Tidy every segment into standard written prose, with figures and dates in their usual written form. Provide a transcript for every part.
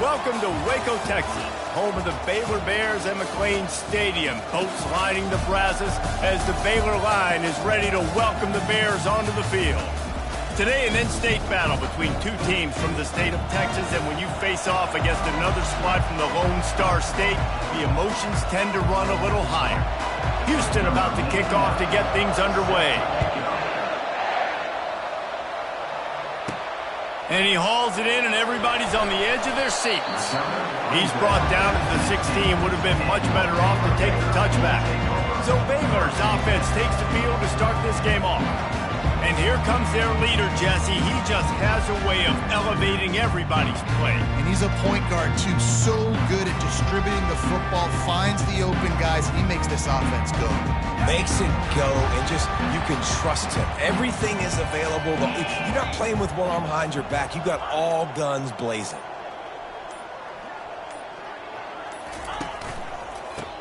Welcome to Waco, Texas, home of the Baylor Bears and McLean Stadium. Boats lining the brasses as the Baylor line is ready to welcome the Bears onto the field. Today, an in-state battle between two teams from the state of Texas, and when you face off against another squad from the Lone Star State, the emotions tend to run a little higher. Houston about to kick off to get things underway. And he hauls it in, and everybody's on the edge of their seats. He's brought down at the 16, would have been much better off to take the touchback. So Baylor's offense takes the field to start this game off. And here comes their leader, Jesse. He just has a way of elevating everybody's play. And he's a point guard, too. So good at distributing the football, finds the open guys, and he makes this offense go. Makes it go, and just, you can trust him. Everything is available. You're not playing with one arm behind your back. You got all guns blazing.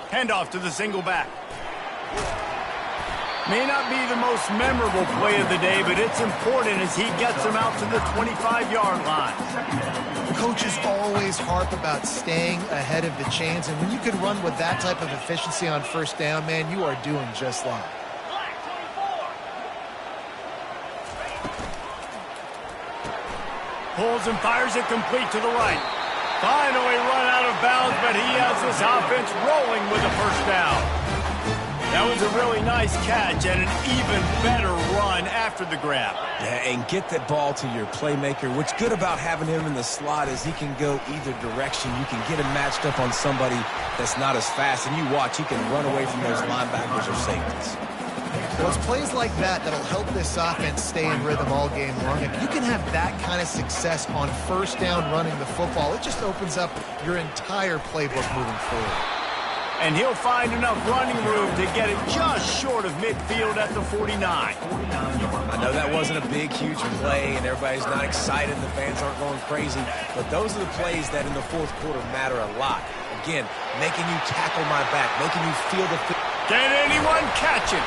Handoff to the single back. May not be the most memorable play of the day, but it's important as he gets him out to the 25-yard line. Coaches always harp about staying ahead of the chains, and when you can run with that type of efficiency on first down, man, you are doing just that. Pulls and fires it complete to the right. Finally run out of bounds, but he has this offense rolling with a first down. That was a really nice catch and an even better run after the grab. Yeah, and get that ball to your playmaker. What's good about having him in the slot is he can go either direction. You can get him matched up on somebody that's not as fast, and you watch, he can run away from those linebackers or safeties. Well, it's plays like that that'll help this offense stay in rhythm all game long. If you can have that kind of success on first down running the football, it just opens up your entire playbook moving forward. And he'll find enough running room to get it just short of midfield at the 49. I know that wasn't a big, huge play, and everybody's not excited. The fans aren't going crazy. But those are the plays that in the fourth quarter matter a lot. Again, making you tackle my back, making you feel the... Can anyone catch it?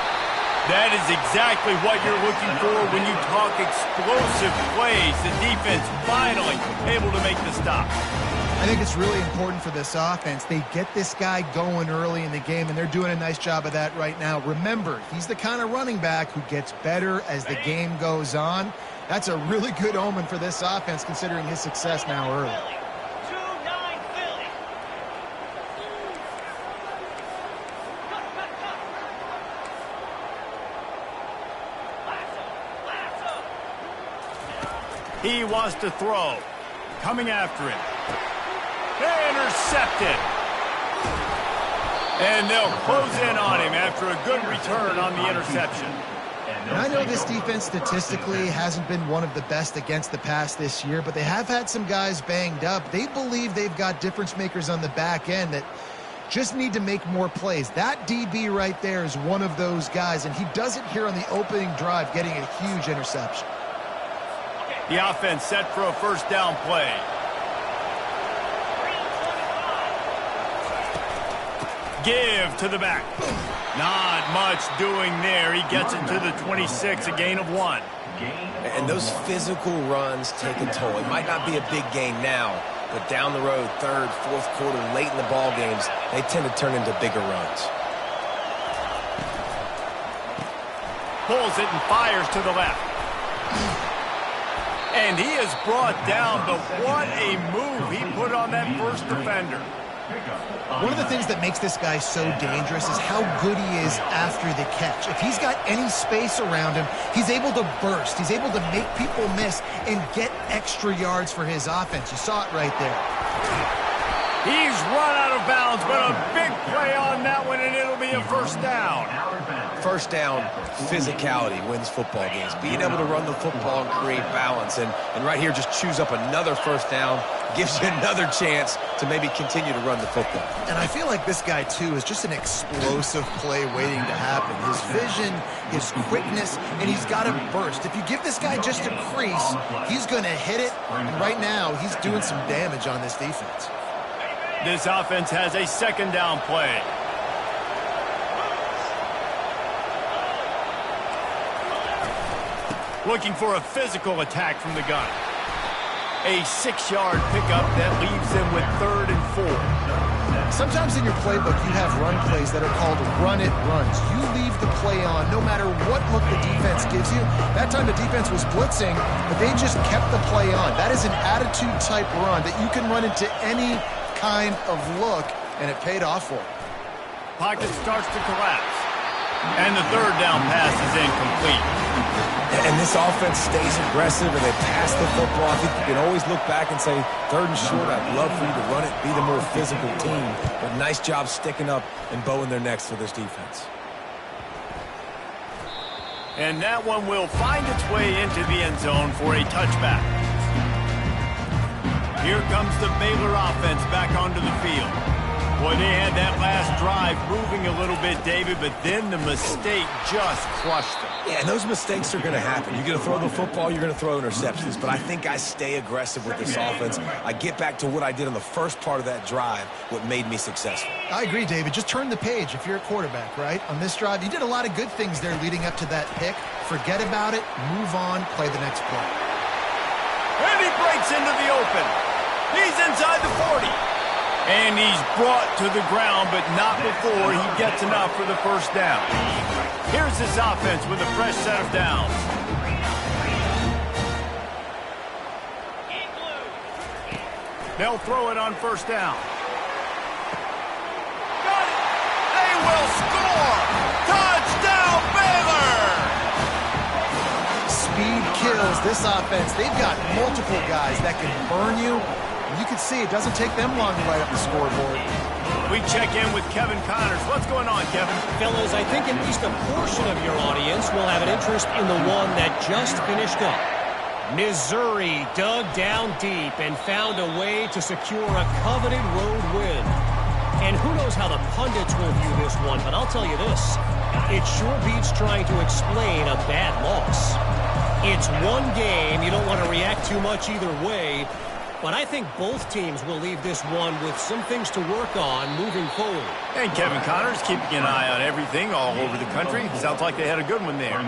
That is exactly what you're looking for when you talk explosive plays. The defense finally able to make the stop. I think it's really important for this offense. They get this guy going early in the game, and they're doing a nice job of that right now. Remember, he's the kind of running back who gets better as the game goes on. That's a really good omen for this offense, considering his success now early. He wants to throw. Coming after him. Intercepted. And they'll close in on him after a good return on the interception. And I know this defense statistically hasn't been one of the best against the pass this year, but they have had some guys banged up. They believe they've got difference makers on the back end that just need to make more plays. That DB right there is one of those guys, and he does it here on the opening drive, getting a huge interception. The offense set for a first down play. Give to the back. Not much doing there. He gets it to the 26, a gain of 1. And those physical runs take a toll. It might not be a big gain now, but down the road, third, fourth quarter, late in the ball games, they tend to turn into bigger runs. Pulls it and fires to the left. And he is brought down, but what a move he put on that first defender. One of the things that makes this guy so dangerous is how good he is after the catch. If he's got any space around him, he's able to burst. He's able to make people miss and get extra yards for his offense. You saw it right there. He's run out of bounds, but a big play on that one, and it'll be a first down. First down, physicality wins football games. Being able to run the football and create balance. And right here, just choose up another first down, gives you another chance to maybe continue to run the football. And I feel like this guy, too, is just an explosive play waiting to happen. His vision, his quickness, and he's got a burst. If you give this guy just a crease, he's going to hit it. And right now, he's doing some damage on this defense. This offense has a second down play. Looking for a physical attack from the gun. A 6-yard pickup that leaves them with 3rd and 4. Sometimes in your playbook, you have run plays that are called run-it runs. You leave the play on no matter what look the defense gives you. That time the defense was blitzing, but they just kept the play on. That is an attitude-type run that you can run into any kind of look, and it paid off for them. Pocket starts to collapse. And the 3rd down pass is incomplete. And this offense stays aggressive, and they pass the football. I think you can always look back and say, 3rd and short, I'd love for you to run it, be the more physical team. But nice job sticking up and bowing their necks for this defense. And that one will find its way into the end zone for a touchback. Here comes the Baylor offense back onto the field. Boy, they had that last drive moving a little bit, David, but then the mistake just crushed them. Yeah, and those mistakes are going to happen. You're going to throw the football, you're going to throw interceptions. But I think I stay aggressive with this offense. I get back to what I did in the first part of that drive, what made me successful. I agree, David. Just turn the page if you're a quarterback, right? On this drive, you did a lot of good things there leading up to that pick. Forget about it, move on, play the next play. And he breaks into the open. He's inside the 40. And he's brought to the ground, but not before he gets enough for the first down. Here's this offense with a fresh set of downs. They'll throw it on first down. Got it! They will score! Touchdown, Baylor! Speed kills this offense. They've got multiple guys that can burn you. You can see it doesn't take them long to light up the scoreboard. We check in with Kevin Connors. What's going on, Kevin? Fellas, I think at least a portion of your audience will have an interest in the one that just finished up. Missouri dug down deep and found a way to secure a coveted road win. And who knows how the pundits will view this one, but I'll tell you this. It sure beats trying to explain a bad loss. It's one game. You don't want to react too much either way. But I think both teams will leave this one with some things to work on moving forward. And Kevin Connors keeping an eye on everything all over the country. Sounds like they had a good one there.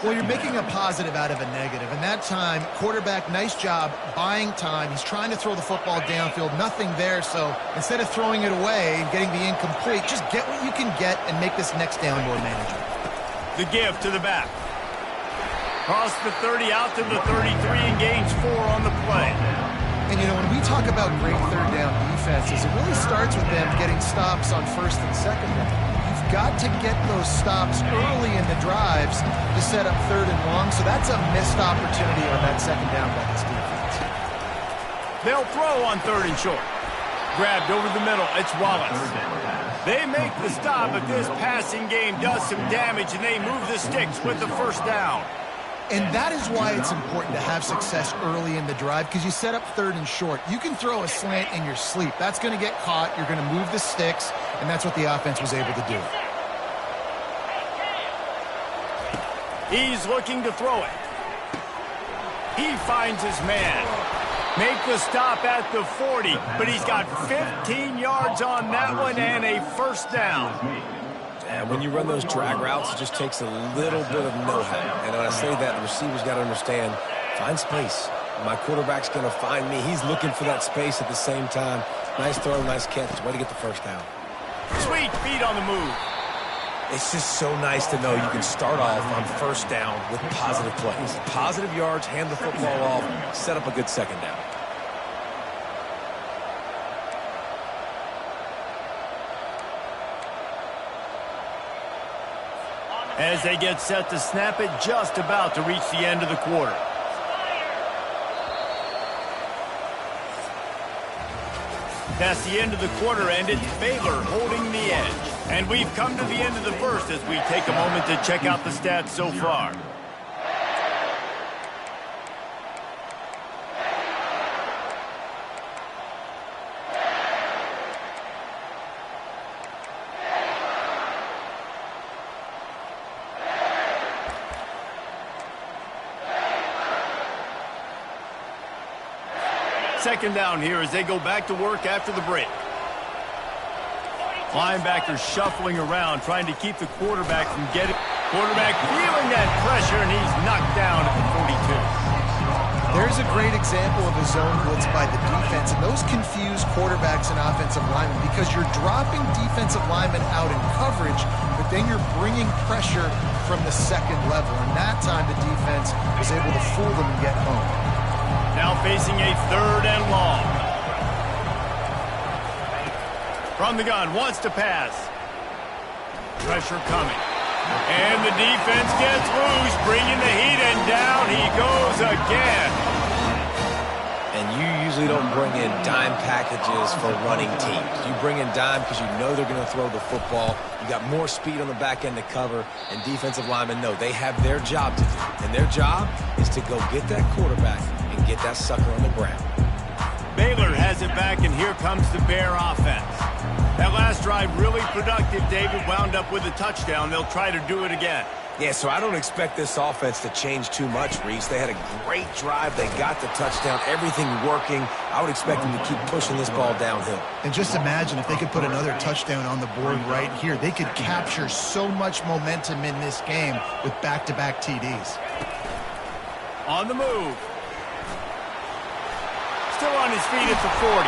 Well, you're making a positive out of a negative. And that time, quarterback, nice job buying time. He's trying to throw the football downfield. Nothing there. So instead of throwing it away and getting the incomplete, just get what you can get and make this next down more manageable. The give to the back. Cross the 30 out to the 33 and gains 4 on the play. And, you know, when we talk about great third down defenses, it really starts with them getting stops on first and second down. You've got to get those stops early in the drives to set up 3rd and long, so that's a missed opportunity on that second down by this defense. They'll throw on 3rd and short. Grabbed over the middle. It's Wallace. They make the stop, but this passing game does some damage, and they move the sticks with the first down. And that is why it's important to have success early in the drive, because you set up 3rd and short. You can throw a slant in your sleep. That's going to get caught. You're going to move the sticks, and that's what the offense was able to do. He's looking to throw it. He finds his man. Make the stop at the 40, but he's got 15 yards on that one and a first down. And when you run those drag routes, it just takes a little bit of know-how. And when I say that, the receiver's got to understand, find space. My quarterback's going to find me. He's looking for that space at the same time. Nice throw, nice catch. Way to get the first down. Sweet feet on the move. It's just so nice to know you can start off on first down with positive plays. Positive yards, hand the football off, set up a good second down. As they get set to snap it, just about to reach the end of the quarter. That's the end of the quarter, and it's Baylor holding the edge. And we've come to the end of the first as we take a moment to check out the stats so far. Second down here as they go back to work after the break. Linebackers shuffling around, trying to keep the quarterback from getting. Quarterback feeling that pressure, and he's knocked down at the 42. There's a great example of a zone blitz by the defense, and those confuse quarterbacks and offensive linemen because you're dropping defensive linemen out in coverage, but then you're bringing pressure from the second level, and that time the defense was able to fool them and get home. Now facing a 3rd and long. From the gun, wants to pass. Pressure coming. And the defense gets loose, bringing the heat, and down he goes again. And you usually don't bring in dime packages for running teams. You bring in dime because you know they're going to throw the football. You got more speed on the back end to cover, and defensive linemen know they have their job to do. And their job is to go get that quarterback and get that sucker on the ground. Baylor has it back, and here comes the Bear offense. That last drive really productive. David wound up with a touchdown. They'll try to do it again. Yeah, so I don't expect this offense to change too much, Reese. They had a great drive. They got the touchdown. Everything working. I would expect them to keep pushing this ball downhill. And just imagine if they could put another touchdown on the board right here. They could capture so much momentum in this game with back-to-back TDs. On the move. Still on his feet at the 40.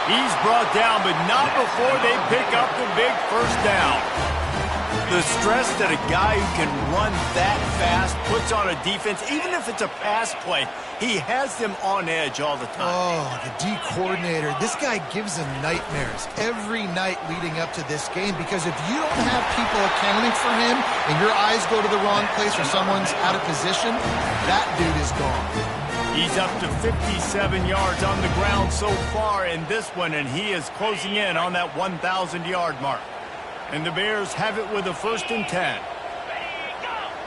He's brought down, but not before they pick up the big first down. The stress that a guy who can run that fast puts on a defense, even if it's a pass play, he has them on edge all the time. Oh, the D coordinator. This guy gives them nightmares every night leading up to this game, because if you don't have people accounting for him and your eyes go to the wrong place or someone's out of position, that dude is gone. He's up to 57 yards on the ground so far in this one, and he is closing in on that 1,000-yard mark. And the Bears have it with a 1st and 10.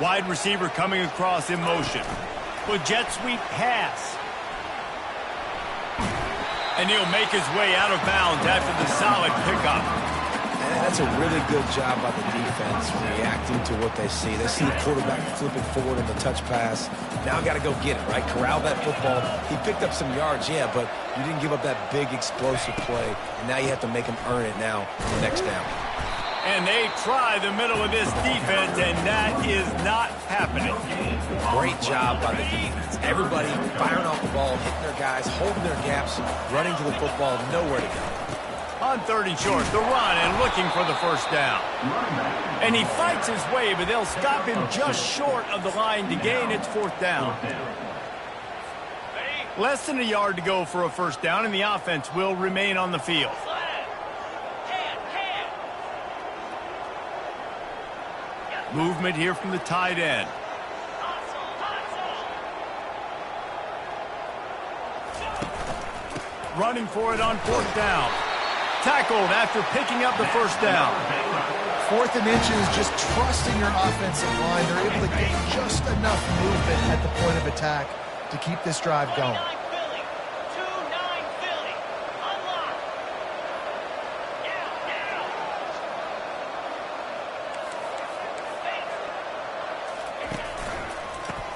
Wide receiver coming across in motion. With jet sweep pass. And he'll make his way out of bounds after the solid pickup. And that's a really good job by the defense, reacting to what they see. They see the quarterback flipping forward on the touch pass. Now got to go get it, right? Corral that football. He picked up some yards, yeah, but you didn't give up that big explosive play. And now you have to make him earn it now for the next down. And they try the middle of this defense, and that is not happening. Great job by the defense. Everybody firing off the ball, hitting their guys, holding their gaps, running to the football, nowhere to go. On 3rd and short, the run and looking for the first down. And he fights his way, but they'll stop him just short of the line to gain its 4th down. Less than a yard to go for a first down, and the offense will remain on the field. Movement here from the tight end. Running for it on 4th down. Tackled after picking up the first down. 4th and inches, just trusting your offensive line. They're able to get just enough movement at the point of attack to keep this drive going.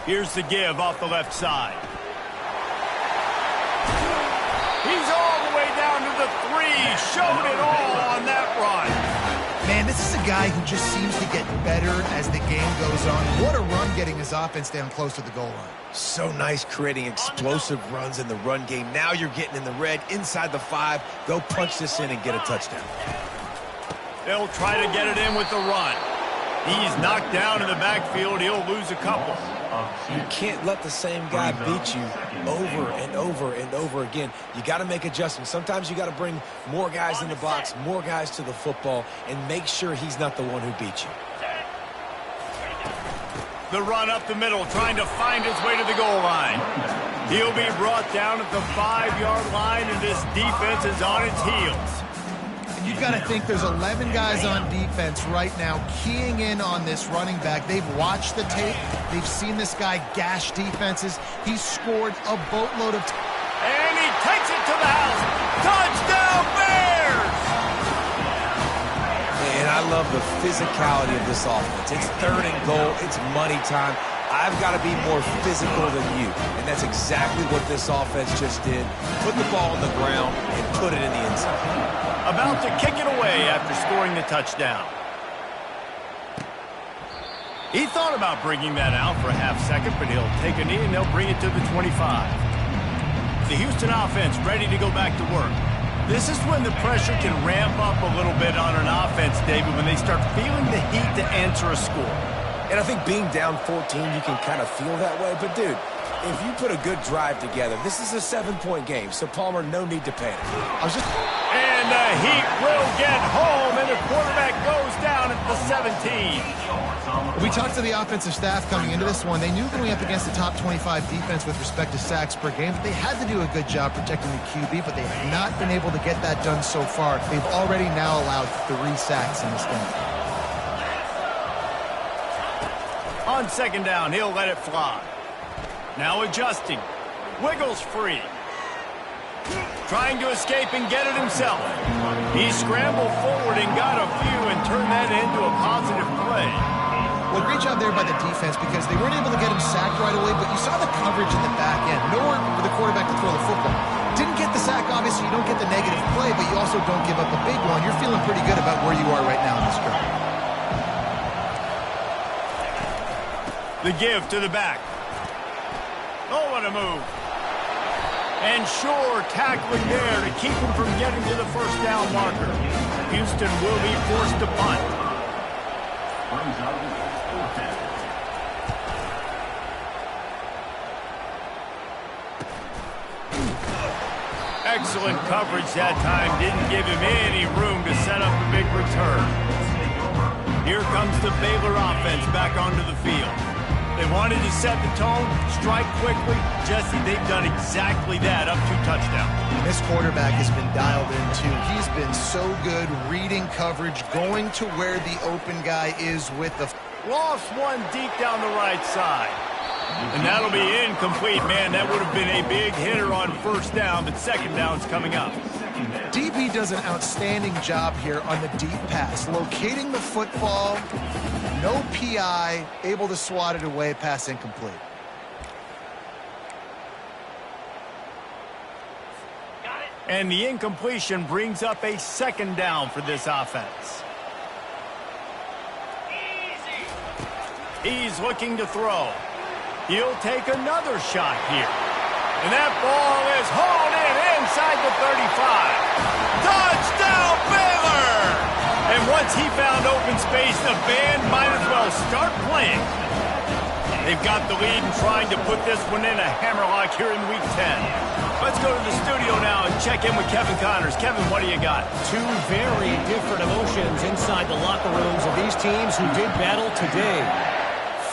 Here's the give off the left side. He's all the way down to the 3. Showed it all on that run. Man, this is a guy who just seems to get better as the game goes on. What a run getting his offense down close to the goal line. So nice creating explosive runs in the run game. Now you're getting in the red, inside the 5. Go punch this in and get a touchdown. They'll try to get it in with the run. He's knocked down in the backfield. He'll lose a couple. You can't let the same guy beat you over and over and over again. You got to make adjustments. Sometimes you got to bring more guys in the box, more guys to the football, and make sure he's not the one who beat you. The run up the middle, trying to find his way to the goal line. He'll be brought down at the 5-yard line, and this defense is on its heels. You've got to think there's 11 guys on defense right now keying in on this running back. They've watched the tape. They've seen this guy gash defenses. He's scored a boatload of and he takes it to the house. Touchdown, Bears! And I love the physicality of this offense. It's 3rd and goal. It's money time. I've got to be more physical than you. And that's exactly what this offense just did. Put the ball on the ground and put it in the end zone. About to kick it away after scoring the touchdown. He thought about bringing that out for a half second, but he'll take a knee and they'll bring it to the 25. The Houston offense ready to go back to work. This is when the pressure can ramp up a little bit on an offense, David, when they start feeling the heat to answer a score. And I think being down 14, you can kind of feel that way. But, dude, if you put a good drive together, this is a 7-point game. So, Palmer, no need to panic. And the Heat will get home, and the quarterback goes down at the 17. We talked to the offensive staff coming into this one. They knew going up against the top 25 defense with respect to sacks per game, but they had to do a good job protecting the QB, but they have not been able to get that done so far. They've already now allowed 3 sacks in this game. On second down, he'll let it fly. Now adjusting. Wiggles free. Trying to escape and get it himself. He scrambled forward and got a few and turned that into a positive play. Well, great job there by the defense because they weren't able to get him sacked right away, but you saw the coverage in the back end. Nowhere for the quarterback to throw the football. Didn't get the sack, obviously. You don't get the negative play, but you also don't give up a big one. You're feeling pretty good about where you are right now in this drive. The give to the back. Oh, what a move. And sure, tackling there to keep him from getting to the first down marker. Houston will be forced to punt. Excellent coverage that time. Didn't give him any room to set up a big return. Here comes the Baylor offense back onto the field. They wanted to set the tone, strike quickly. Jesse, they've done exactly that, up 2 touchdowns. This quarterback has been dialed in, too. He's been so good reading coverage, going to where the open guy is with the... Lost one deep down the right side. And that'll be incomplete, man. That would have been a big hitter on first down, but second down's coming up. DB does an outstanding job here on the deep pass, locating the football, no PI, able to swat it away, pass incomplete. And the incompletion brings up a second down for this offense. He's looking to throw. He'll take another shot here. And that ball is hauled in inside the 35. Touchdown, Baylor! And once he found open space, the band might as well start playing. They've got the lead and trying to put this one in a hammerlock here in Week 10. Let's go to the studio now and check in with Kevin Connors. Kevin, what do you got? 2 very different emotions inside the locker rooms of these teams who did battle today.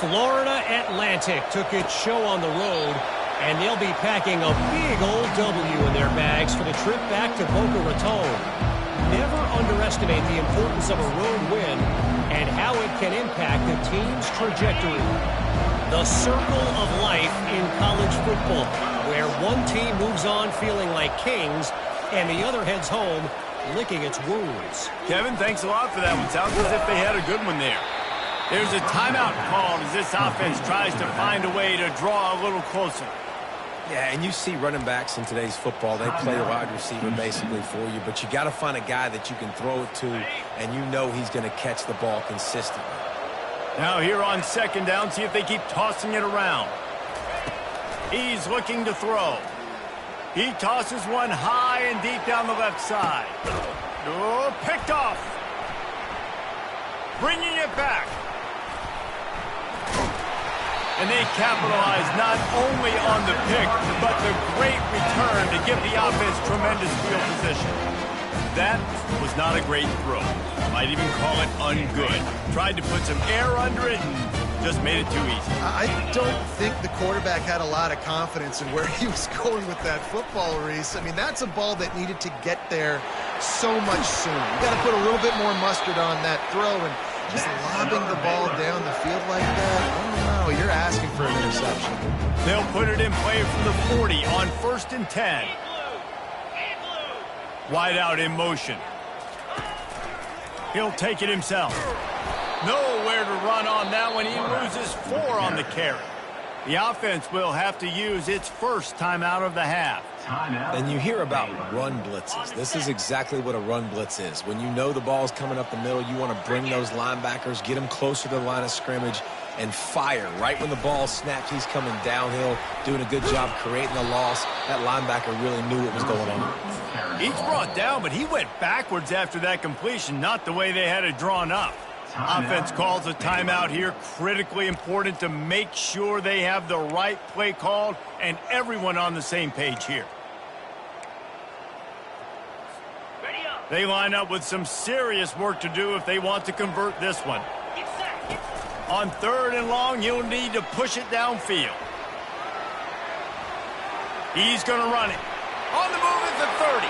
Florida Atlantic took its show on the road, and they'll be packing a big old W in their bags for the trip back to Boca Raton. Never underestimate the importance of a road win and how it can impact the team's trajectory. The circle of life in college football, where one team moves on feeling like kings and the other heads home licking its wounds. Kevin, thanks a lot for that one. Sounds as if they had a good one there. There's a timeout called as this offense tries to find a way to draw a little closer. Yeah, and you see running backs in today's football, they play a wide receiver basically for you, but you got to find a guy that you can throw it to, and you know he's going to catch the ball consistently. Now here on second down, see if they keep tossing it around. He's looking to throw. He tosses one high and deep down the left side. Oh, picked off. Bringing it back. And they capitalize not only on the pick, but the great return to give the offense tremendous field position. That was not a great throw. Might even call it ungood. Tried to put some air under it and just made it too easy. I don't think the quarterback had a lot of confidence in where he was going with that football, Reese. I mean, that's a ball that needed to get there so much sooner. You got to put a little bit more mustard on that throw, and just lobbing the ball down the field like that, I don't know. You're asking for an interception. They'll put it in play from the 40 on 1st and 10. Wide out in motion. He'll take it himself. Nowhere to run on that one. He loses 4 on the carry. The offense will have to use its first timeout of the half. And you hear about run blitzes. This is exactly what a run blitz is. When you know the ball's coming up the middle, you want to bring those linebackers, get them closer to the line of scrimmage, and fire. Right when the ball snapped, he's coming downhill, doing a good job creating the loss. That linebacker really knew what was going on. Each brought down, but he went backwards after that completion, not the way they had it drawn up. Offense calls a timeout here. Critically important to make sure they have the right play called and everyone on the same page here. They line up with some serious work to do if they want to convert this one. On 3rd and long, he'll need to push it downfield. He's going to run it. On the move at the 30.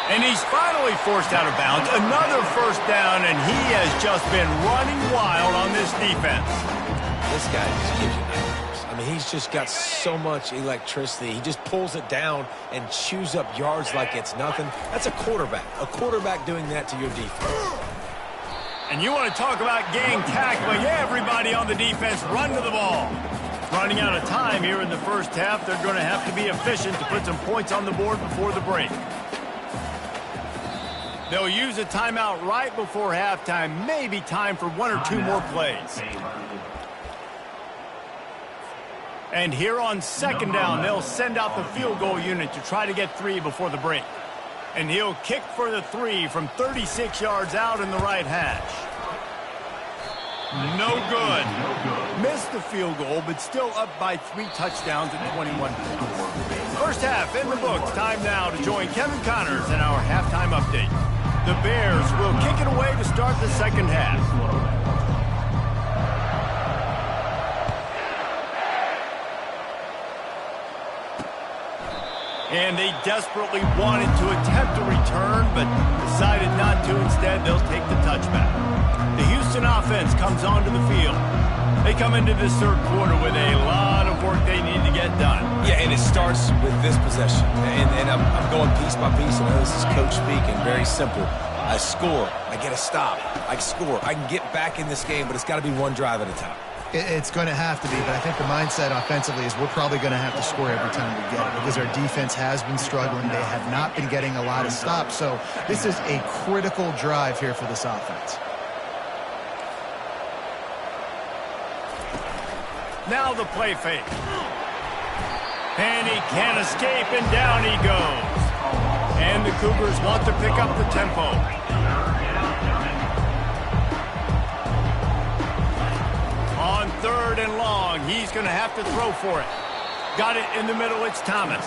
And he's finally forced out of bounds. Another first down, and he has just been running wild on this defense. This guy just gives you nightmares. I mean, he's just got so much electricity. He just pulls it down and chews up yards like it's nothing. That's a quarterback. A quarterback doing that to your defense. And you want to talk about gang tackling. Everybody on the defense run to the ball. Running out of time here in the first half. They're going to have to be efficient to put some points on the board before the break. They'll use a timeout right before halftime. Maybe time for 1 or 2 more plays. And here on 2nd down, they'll send out the field goal unit to try to get 3 before the break. And he'll kick for the 3 from 36 yards out in the right hash. No good. Missed the field goal, but still up by 3 touchdowns at 21 points. First half in the books. Time now to join Kevin Connors in our halftime update. The Bears will kick it away to start the second half. And they desperately wanted to attempt a return, but decided not to. Instead, they'll take the touchback. The Houston offense comes onto the field. They come into this 3rd quarter with a lot of work they need to get done. Yeah, and it starts with this possession. And I'm going piece by piece. I know this is coach speaking. Very simple. I score. I get a stop. I score. I can get back in this game, but it's got to be one drive at a time. It's going to have to be, but I think the mindset offensively is we're probably going to have to score every time we get it because our defense has been struggling. They have not been getting a lot of stops, so this is a critical drive here for this offense. Now the play fake. And he can't escape, and down he goes. And the Cougars want to pick up the tempo. On 3rd and long, he's going to have to throw for it. Got it in the middle, it's Thomas.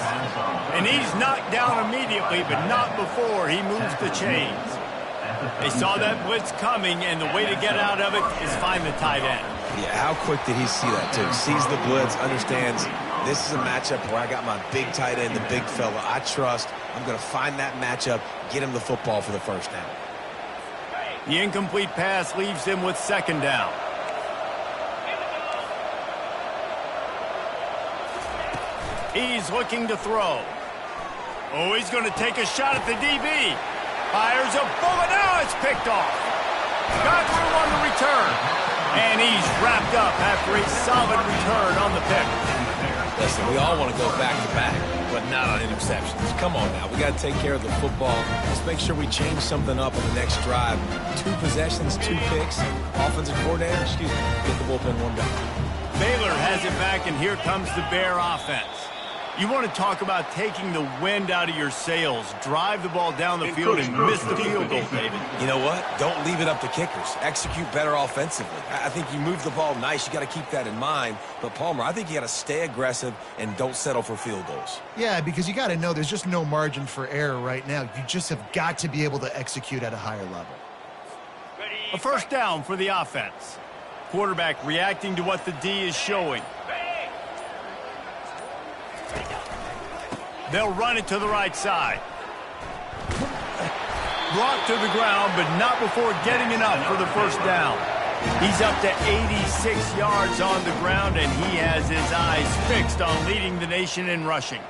And he's knocked down immediately, but not before he moves the chains. They saw that blitz coming, and the way to get out of it is find the tight end. Yeah, how quick did he see that, too? Sees the blitz, understands this is a matchup where I got my big tight end, the big fella I trust. I'm going to find that matchup, get him the football for the first down. The incomplete pass leaves him with 2nd down. He's looking to throw. Oh, he's going to take a shot at the DB. Fires a bullet. Now it's picked off. Got through on the return. And he's wrapped up after a solid return on the pick. Listen, we all want to go back-to-back, but not on interceptions. Come on now. We got to take care of the football. Let's make sure we change something up on the next drive. 2 possessions, 2 picks. Offensive coordinator, get the bullpen warmed up. Baylor has it back, and here comes the Bear offense. You want to talk about taking the wind out of your sails. Drive the ball down the field and miss the field goal, David. You know what? Don't leave it up to kickers. Execute better offensively. I think you move the ball nice. You got to keep that in mind. But, Palmer, I think you got to stay aggressive and don't settle for field goals. Yeah, because you got to know there's just no margin for error right now. You just have got to be able to execute at a higher level. A first down for the offense. Quarterback reacting to what the D is showing. They'll run it to the right side. Brought to the ground, but not before getting enough for the first down. He's up to 86 yards on the ground, and he has his eyes fixed on leading the nation in rushing.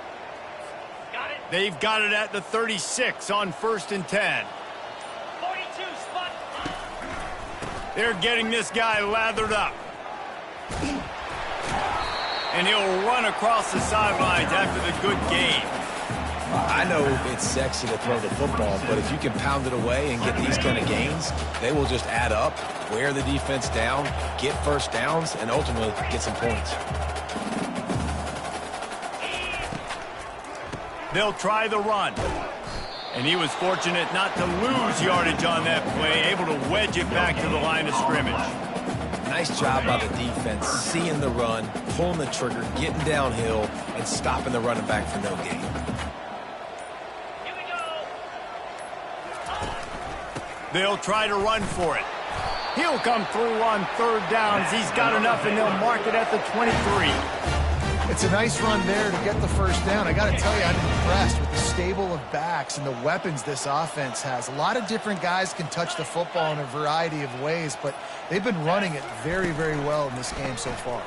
They've got it at the 36 on 1st and 10. 42 spot. They're getting this guy lathered up. And he'll run across the sidelines after the good game. I know it's sexy to throw the football, but if you can pound it away and get these kind of gains, they will just add up, wear the defense down, get first downs, and ultimately get some points. They'll try the run. And he was fortunate not to lose yardage on that play, able to wedge it back to the line of scrimmage. Nice job by the defense, seeing the run, pulling the trigger, getting downhill, and stopping the running back for no gain. Here we go. They'll try to run for it. He'll come through on third downs. He's got enough, and they'll mark it at the 23. It's a nice run there to get the first down. I got to tell you, I'm impressed with the stable of backs and the weapons this offense has. A lot of different guys can touch the football in a variety of ways, but they've been running it very, very well in this game so far.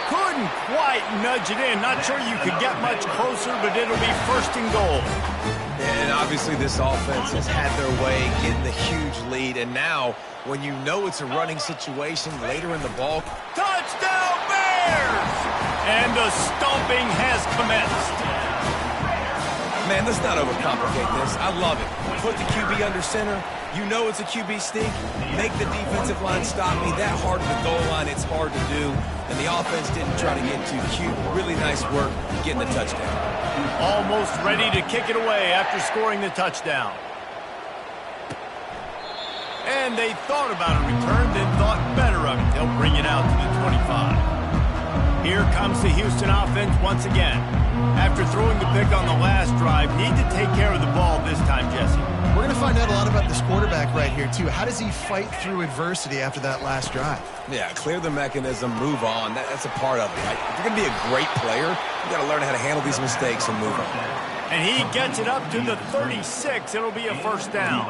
Couldn't quite nudge it in. Not sure you could get much closer, but it'll be first and goal. And obviously this offense has had their way, getting the huge lead. And now, when you know it's a running situation later in the ball. Touchdown Bears! And the stomping has commenced. Man, let's not overcomplicate this. I love it. Put the QB under center. You know it's a QB sneak. Make the defensive line stop me. That hard to the goal line, it's hard to do. And the offense didn't try to get too cute. Really nice work getting the touchdown. Almost ready to kick it away after scoring the touchdown. And they thought about a return, then thought better of it. They'll bring it out to the 25. Here comes the Houston offense once again. After throwing the pick on the last drive, need to take care of the ball this time, Jesse. We're going to find out a lot about this quarterback right here, too. How does he fight through adversity after that last drive? Yeah, clear the mechanism, move on. That's a part of it, right? If you're going to be a great player, you got to learn how to handle these mistakes and move on. And he gets it up to the 36. It'll be a first down.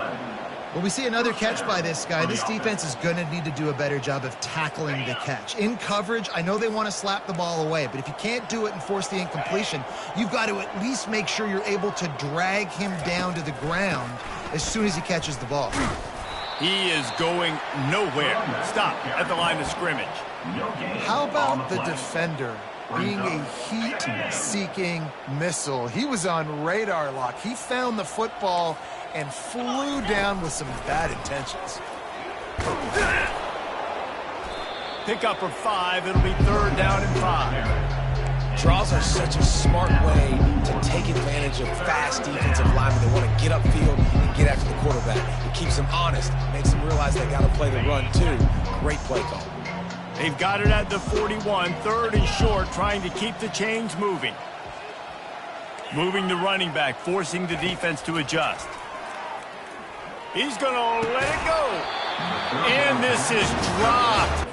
Well, we see another catch by this guy. This defense is going to need to do a better job of tackling the catch. In coverage, I know they want to slap the ball away, but if you can't do it and force the incompletion, you've got to at least make sure you're able to drag him down to the ground as soon as he catches the ball. He is going nowhere. Stop at the line of scrimmage. How about the defender being a heat-seeking missile? He was on radar lock. He found the football and flew down with some bad intentions. Pick up for 5. It'll be third down and 5. Draws are such a smart way to take advantage of fast defensive linemen. They want to get upfield and get after the quarterback. It keeps them honest, makes them realize they got to play the run too. Great play call. They've got it at the 41, third and short, trying to keep the chains moving. Moving the running back, forcing the defense to adjust. He's going to let it go. And this is dropped.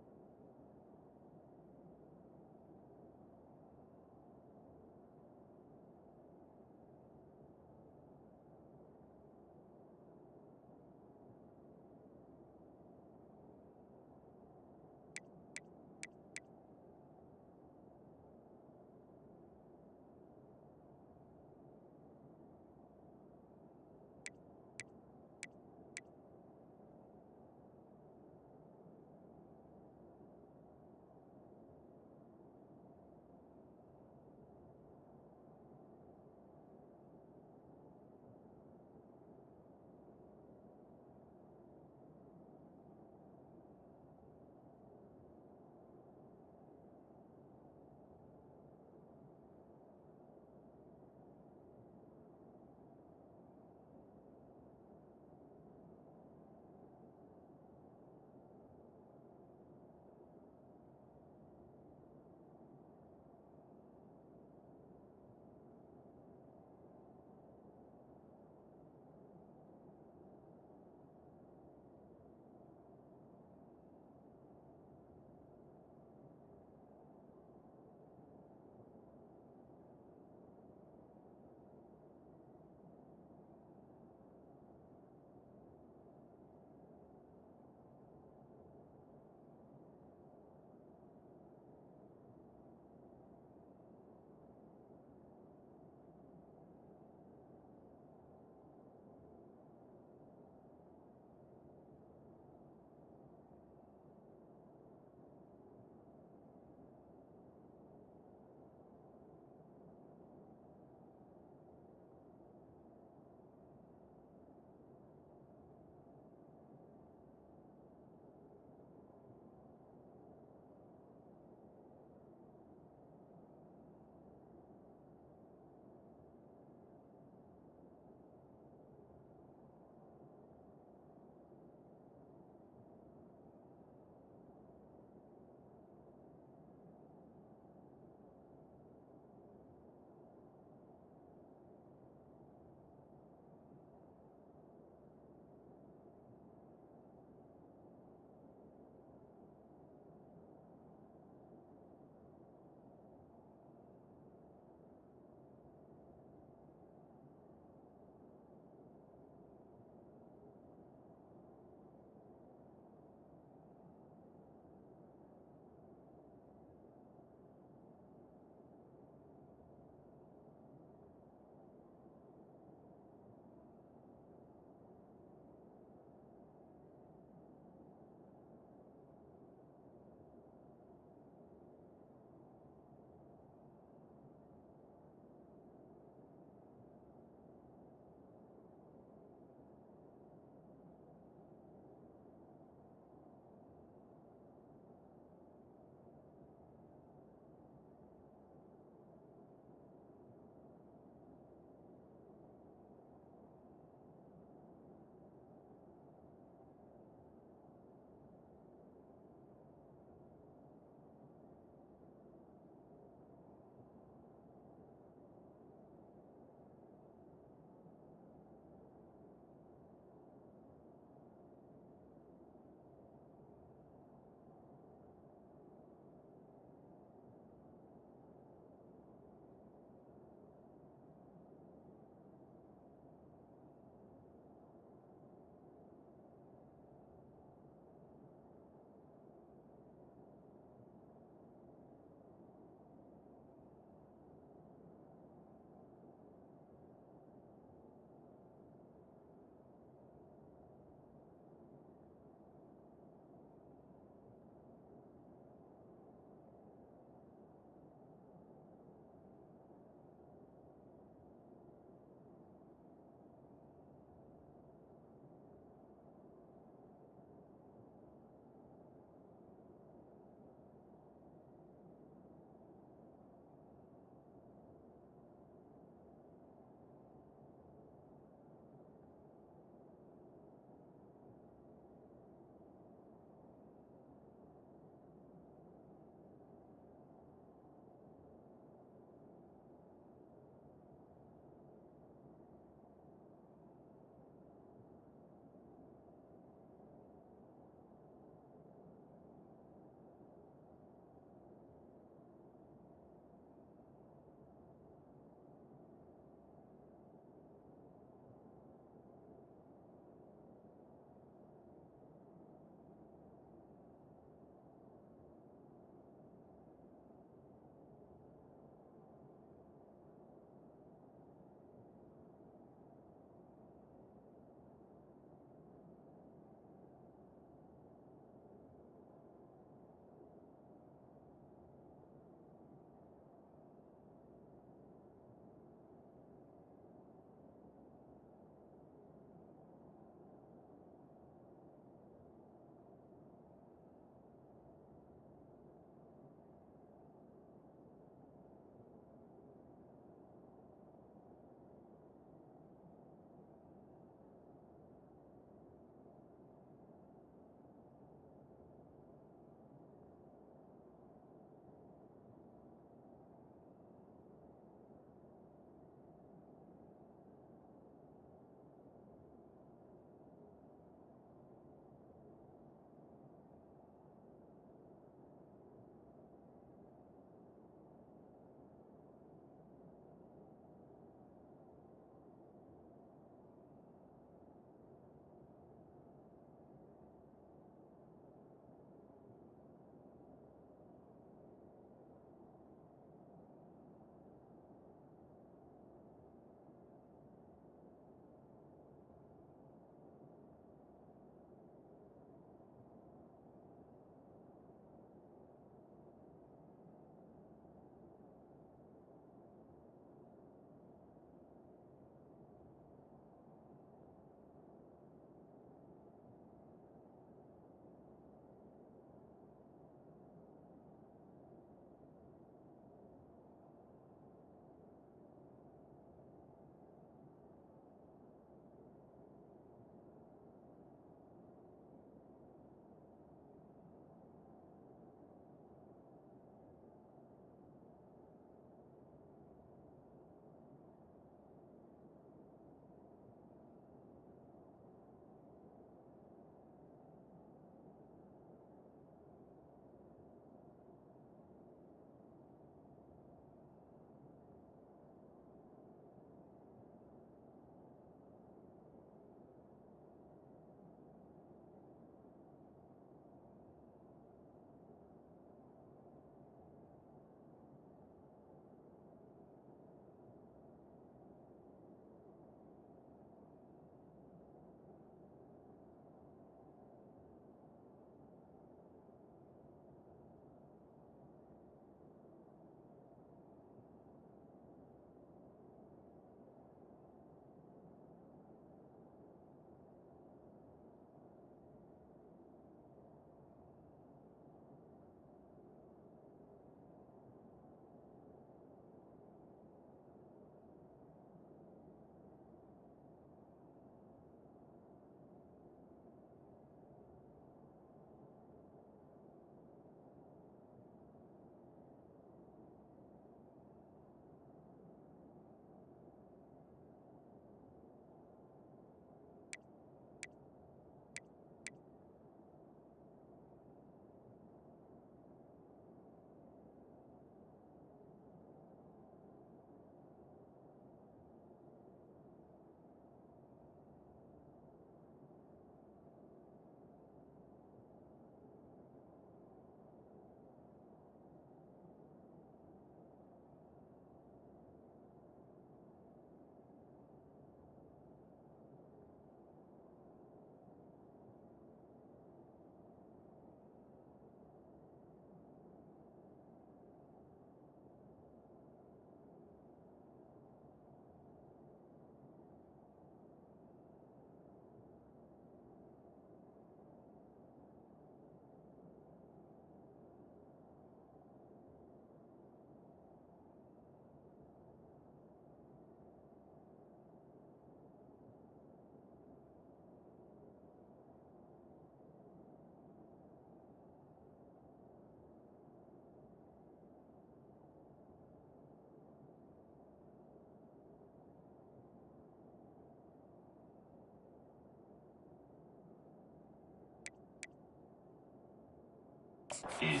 Complete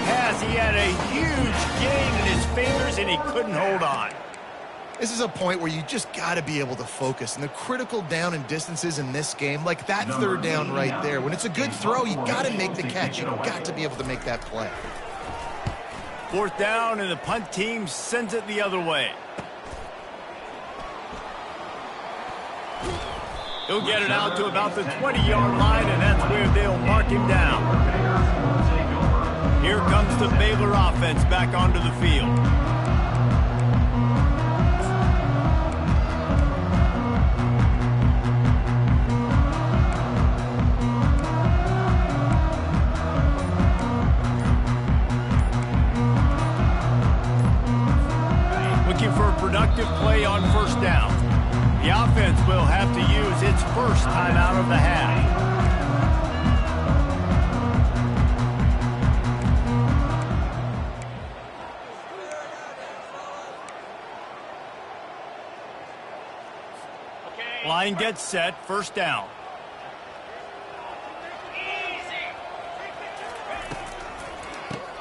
pass. He had a huge gain in his fingers, and he couldn't hold on. This is a point where you just got to be able to focus. And the critical down and distances in this game, like that third down right there, when it's a good throw, you got to make the catch. You've got to be able to make that play. Fourth down, and the punt team sends it the other way. He'll get it out to about the 20-yard line, and that's where they'll mark him down. Here comes the Baylor offense back onto the field. Looking for a productive play on first down. The offense will have to use its first timeout of the half. Line gets set, first down.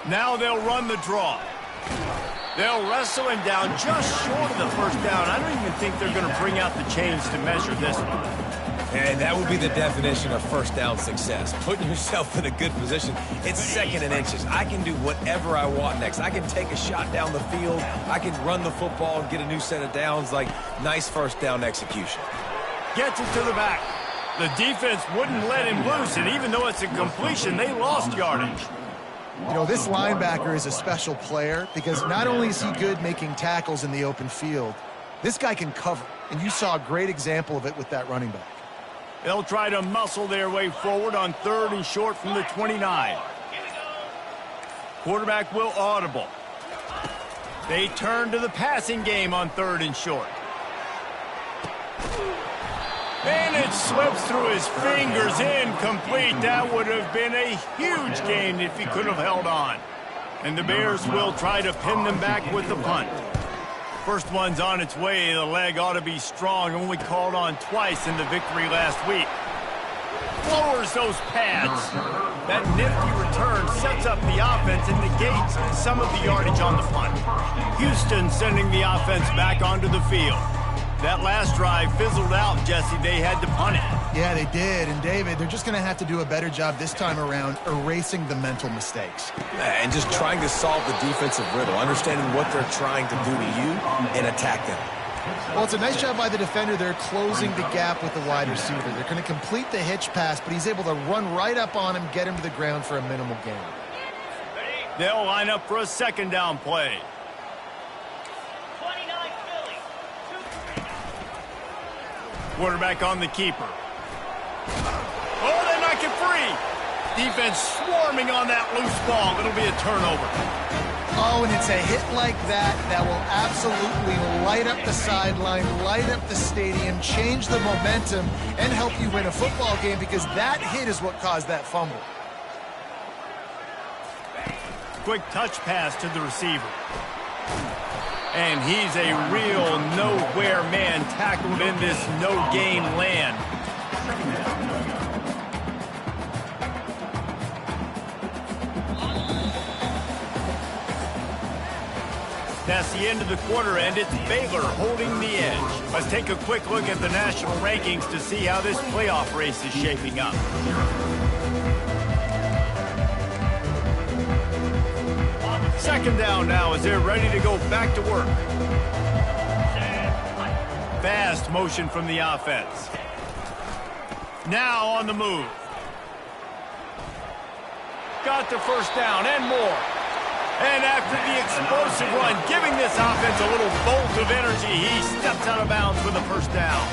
Now they'll run the draw. They'll wrestle him down just short of the first down. I don't even think they're going to bring out the chains to measure this one. And that would be the definition of first down success. Putting yourself in a good position. It's second and inches. I can do whatever I want next. I can take a shot down the field. I can run the football and get a new set of downs. Like, nice first down execution. Gets it to the back. The defense wouldn't let him loose, and even though it's a completion, they lost yardage. You know, this linebacker is a special player because not only is he good making tackles in the open field, this guy can cover. And you saw a great example of it with that running back. They'll try to muscle their way forward on third and short from the 29. Quarterback will audible. They turn to the passing game on third and short. And it slips through his fingers, incomplete. That would have been a huge gain if he could have held on. And the Bears will try to pin them back with the punt. First one's on its way. The leg ought to be strong. Only called on twice in the victory last week. Lowers those pads. That nifty return sets up the offense and negates some of the yardage on the punt. Houston sending the offense back onto the field. That last drive fizzled out, Jesse. They had to punt it. Yeah, they did. And, David, they're just going to have to do a better job this time around erasing the mental mistakes. And just trying to solve the defensive riddle, understanding what they're trying to do to you and attack them. Well, it's a nice job by the defender. They're closing the gap with the wide receiver. They're going to complete the hitch pass, but he's able to run right up on him, get him to the ground for a minimal gain. They'll line up for a second down play. Quarterback on the keeper. Oh, they knock it free. Defense swarming on that loose ball. It'll be a turnover. Oh, and it's a hit like that that will absolutely light up the sideline, light up the stadium, change the momentum, and help you win a football game because that hit is what caused that fumble. Quick touch pass to the receiver. And he's a real nowhere man tackled in this no-gain land. That's the end of the quarter, and it's Baylor holding the edge. Let's take a quick look at the national rankings to see how this playoff race is shaping up. Second down now as they're ready to go back to work. Fast motion from the offense. Now on the move. Got the first down and more. And after the explosive run, giving this offense a little bolt of energy, he steps out of bounds with a first down.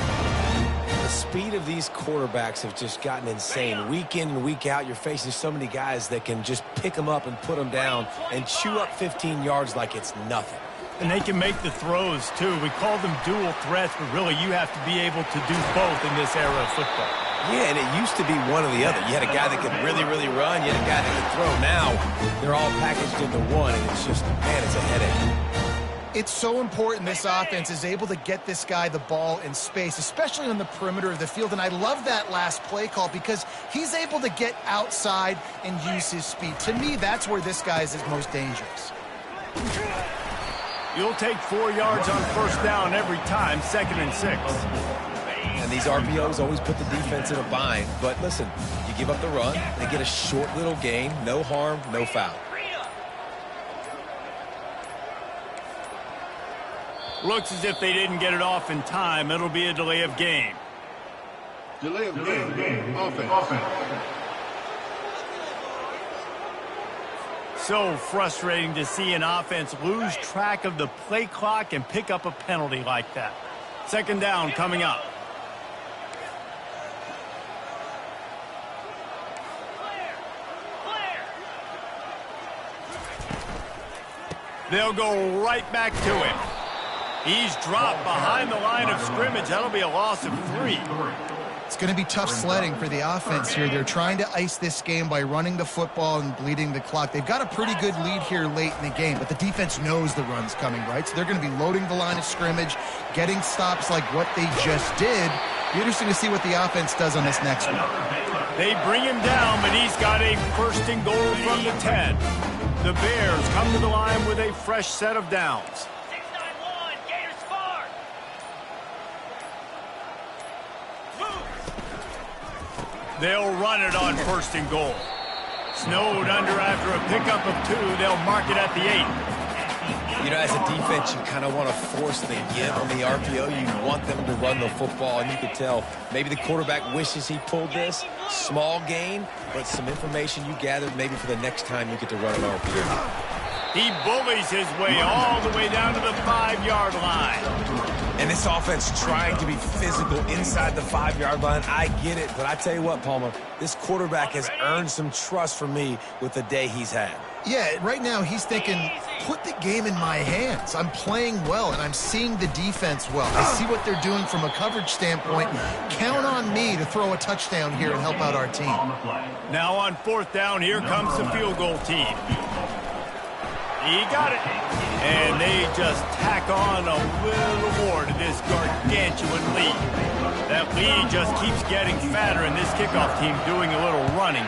The speed of these quarterbacks have just gotten insane. Week in and week out, you're facing so many guys that can just pick them up and put them down and chew up 15 yards like it's nothing. And they can make the throws, too. We call them dual threats, but really you have to be able to do both in this era of football. Yeah, and it used to be one or the other. You had a guy that could really, really run. You had a guy that could throw. Now, they're all packaged into one, and it's just, man, it's a headache. It's so important this offense is able to get this guy the ball in space, especially on the perimeter of the field. And I love that last play call because he's able to get outside and use his speed. To me, that's where this guy is his most dangerous. You'll take 4 yards on first down every time, 2nd and 6. And these RPOs always put the defense in a bind. But listen, you give up the run, they get a short little gain, no harm, no foul. Looks as if they didn't get it off in time. It'll be a delay of game. Delay of game. Offense. So frustrating to see an offense lose track of the play clock and pick up a penalty like that. 2nd down coming up. They'll go right back to him. He's dropped behind the line of scrimmage. That'll be a loss of 3. It's going to be tough sledding for the offense here. They're trying to ice this game by running the football and bleeding the clock. They've got a pretty good lead here late in the game, but the defense knows the run's coming, right? So they're going to be loading the line of scrimmage, getting stops like what they just did. Be interesting to see what the offense does on this next one. They bring him down, but he's got a 1st and goal from the 10. The Bears come to the line with a fresh set of downs. They'll run it on 1st and goal. Snowed under after a pickup of 2. They'll mark it at the 8. You know, as a defense, you kind of want to force the give on the RPO. You want them to run the football, and you can tell maybe the quarterback wishes he pulled this. Small gain, but some information you gathered maybe for the next time you get to run an RPO. He bullies his way all the way down to the 5-yard line. And this offense trying to be physical inside the 5-yard line. I get it, but I tell you what, Palmer, this quarterback has earned some trust from me with the day he's had. Yeah, right now he's thinking, put the game in my hands. I'm playing well, and I'm seeing the defense well. I see what they're doing from a coverage standpoint. Count on me to throw a touchdown here and help out our team. Now on 4th down, here comes the field goal team. He got it. And they just tack on a little more to this gargantuan lead. That lead just keeps getting fatter, and this kickoff team doing a little running.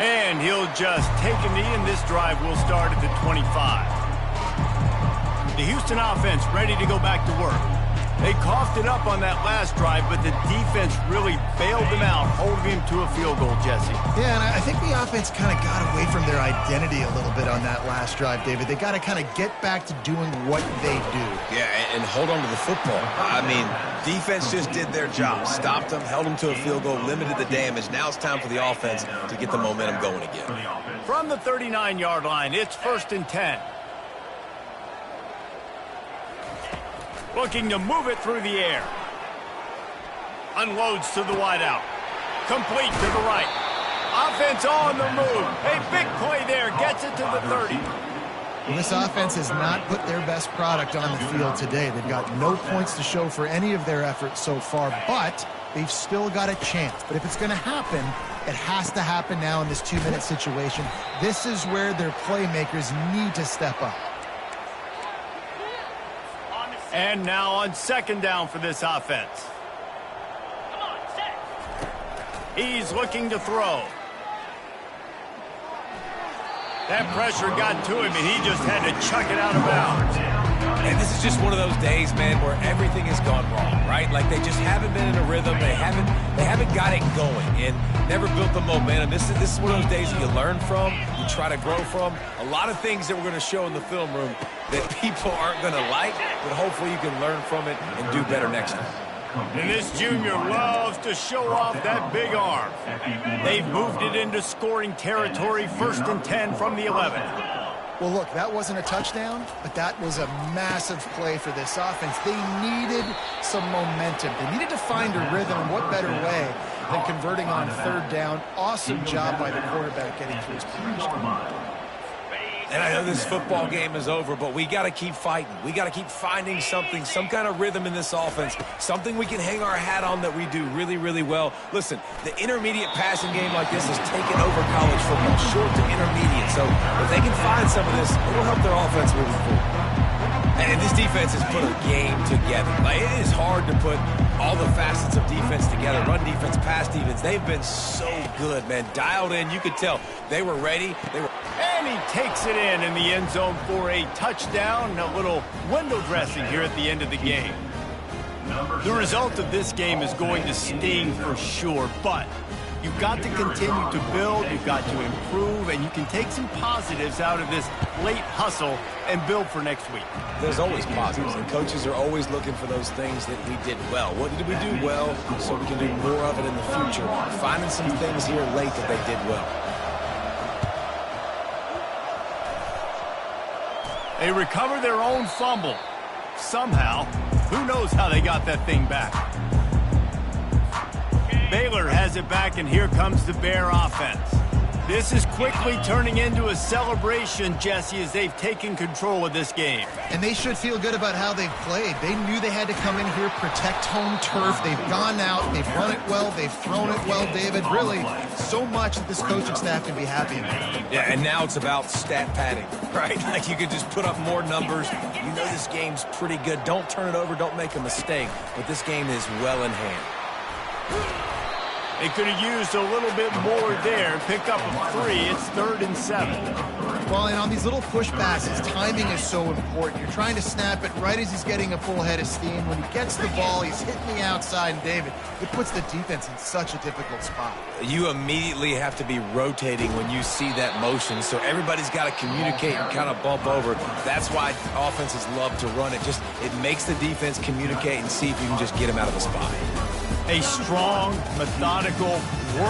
And he'll just take a knee, and this drive will start at the 25. The Houston offense ready to go back to work. They coughed it up on that last drive, but the defense really bailed them out, holding him to a field goal, Jesse. Yeah, and I think the offense kind of got away from their identity a little bit on that last drive, David. They got to kind of get back to doing what they do. Yeah, and hold on to the football. I mean, defense just did their job. Stopped them, held them to a field goal, limited the damage. Now it's time for the offense to get the momentum going again. From the 39-yard line, it's 1st and 10. Looking to move it through the air. Unloads to the wideout. Complete to the right. Offense on the move. A big play there. Gets it to the 30. Well, this offense has not put their best product on the field today. They've got no points to show for any of their efforts so far, but they've still got a chance. But if it's going to happen, it has to happen now in this 2-minute situation. This is where their playmakers need to step up. And now on 2nd down for this offense. He's looking to throw. That pressure got to him, and he just had to chuck it out of bounds. And this is just one of those days, man, where everything has gone wrong, right? Like they just haven't been in a rhythm. They haven't got it going and never built the momentum. This is one of those days that you learn from, you try to grow from. A lot of things that we're going to show in the film room that people aren't going to like, but hopefully you can learn from it and do better next time. And this junior loves to show off that big arm. They've moved it into scoring territory, 1st and 10 from the 11. Well, look, that wasn't a touchdown, but that was a massive play for this offense. They needed some momentum. They needed to find a rhythm, and what better way than converting on 3rd down. Awesome job by the quarterback getting through his progression. And I know this football game is over, but we got to keep fighting. We got to keep finding something, some kind of rhythm in this offense, something we can hang our hat on that we do really, really well. Listen, the intermediate passing game like this has taken over college football, short to intermediate. So if they can find some of this, it'll help their offense moving forward. And this defense has put a game together. Like, it is hard to put all the facets of defense together. Run defense, pass defense. They've been so good, man. Dialed in. You could tell they were ready. And he takes it in the end zone for a touchdown and a little window dressing here at the end of the game. The result of this game is going to sting for sure, but you've got to continue to build, you've got to improve, and you can take some positives out of this late hustle and build for next week. There's always positives, and coaches are always looking for those things that we did well. What did we do well so we can do more of it in the future? Finding some things here late that they did well. They recover their own fumble. Somehow, who knows how they got that thing back. Baylor has it back, and here comes the Bear offense. This is quickly turning into a celebration, Jesse, as they've taken control of this game. And they should feel good about how they've played. They knew they had to come in here, protect home turf. They've gone out, they've run it well, they've thrown it well, David. Really, so much that this coaching staff can be happy about. Yeah, and now it's about stat padding, right? Like, you could just put up more numbers. You know this game's pretty good. Don't turn it over, don't make a mistake. But this game is well in hand. They could have used a little bit more there. Pick up a 3. It's 3rd and 7. Well, and on these little push passes, timing is so important. You're trying to snap it right as he's getting a full head of steam. When he gets the ball, he's hitting the outside, and David, it puts the defense in such a difficult spot. You immediately have to be rotating when you see that motion, so everybody's got to communicate and kind of bump over. That's why offenses love to run it. It makes the defense communicate and see if you can just get him out of the spot. A strong, methodical work.